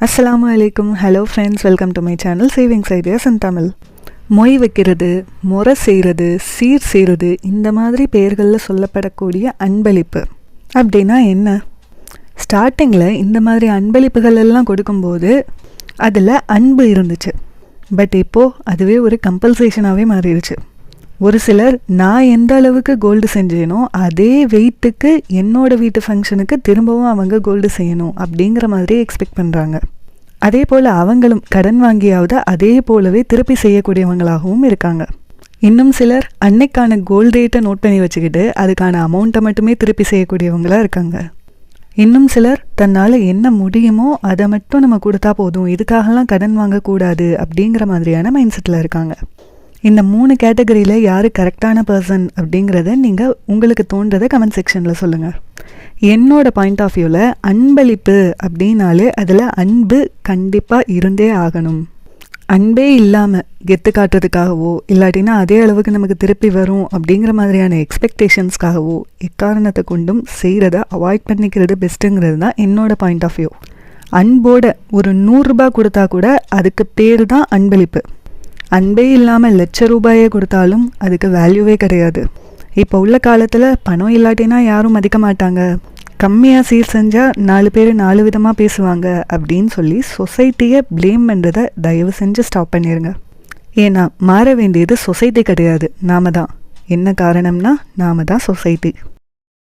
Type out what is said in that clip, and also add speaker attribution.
Speaker 1: அஸ்ஸலாமு அலைக்கும். Hello friends, welcome to my channel savings ideas இன் தமிழ். மொய் வைக்கிறது, முறை செய்கிறது, சீர் செய்கிறது, இந்த மாதிரி பெயர்களில் சொல்லப்படக்கூடிய அன்பளிப்பு அப்படின்னா என்ன? ஸ்டார்டிங்கில் இந்த மாதிரி அன்பளிப்புகள் எல்லாம் கொடுக்கும்போது அதில் அன்பு இருந்துச்சு. பட் இப்போது அதுவே ஒரு கம்பல்சேஷனாகவே மாறிடுச்சு. ஒரு சிலர் நான் எந்த அளவுக்கு கோல்டு செஞ்சேனோ அதே வெயிட்டுக்கு என்னோடய வீட்டு ஃபங்க்ஷனுக்கு திரும்பவும் அவங்க கோல்டு செய்யணும் அப்படிங்கிற மாதிரி எக்ஸ்பெக்ட் பண்ணுறாங்க. அதே போல் அவங்களும் கடன் வாங்கியாவது அதே போலவே திருப்பி செய்யக்கூடியவங்களாகவும் இருக்காங்க. இன்னும் சிலர் அன்னைக்கான கோல்டு ரேட்டை நோட் பண்ணி வச்சுக்கிட்டு அதுக்கான அமௌண்ட்டை மட்டுமே திருப்பி செய்யக்கூடியவங்களாக இருக்காங்க. இன்னும் சிலர் தன்னால் என்ன முடியுமோ அதை மட்டும் நம்ம கொடுத்தா போதும், இதுக்காகலாம் கடன் வாங்கக்கூடாது அப்படிங்கிற மாதிரியான மைண்ட் செட்டில் இருக்காங்க. இந்த 3 கேட்டகரியில் யார் கரெக்டான பர்சன் அப்படிங்கிறத நீங்கள் உங்களுக்கு தோன்றதை கமெண்ட் செக்ஷனில் சொல்லுங்கள். என்னோட பாயிண்ட் ஆஃப் வியூவில் அன்பளிப்பு அப்படின்னாலே அதில் அன்பு கண்டிப்பாக இருந்தே ஆகணும். அன்பே இல்லாமல் கெத்து காட்டுறதுக்காகவோ இல்லாட்டினா அதே அளவுக்கு நமக்கு திருப்பி வரும் அப்படிங்கிற மாதிரியான எக்ஸ்பெக்டேஷன்ஸ்க்காகவோ எக்காரணத்தை கொண்டும் செய்கிறத அவாய்ட் பண்ணிக்கிறது பெஸ்ட்டுங்கிறது தான் என்னோட பாயிண்ட் ஆஃப் வியூ. அன்போட ஒரு 100 ரூபாய் கொடுத்தா கூட அதுக்கு பேர் தான் அன்பளிப்பு. அன்பே இல்லாமல் லட்ச ரூபாயே கொடுத்தாலும் அதுக்கு வேல்யூவே கிடையாது. இப்போ உள்ள காலத்தில் பணம் இல்லாட்டினா யாரும் மதிக்க மாட்டாங்க, கம்மியாக சீர் செஞ்சால் 4 பேர் 4 விதமாக பேசுவாங்க அப்படின்னு சொல்லி சொசைட்டியை ப்ளேம் பண்ணுறதை தயவு செஞ்சு ஸ்டாப் பண்ணிடுங்க. ஏன்னா மாற வேண்டியது சொசைட்டி கிடையாது, நாம தான். என்ன காரணம்னா நாம தான் சொசைட்டி.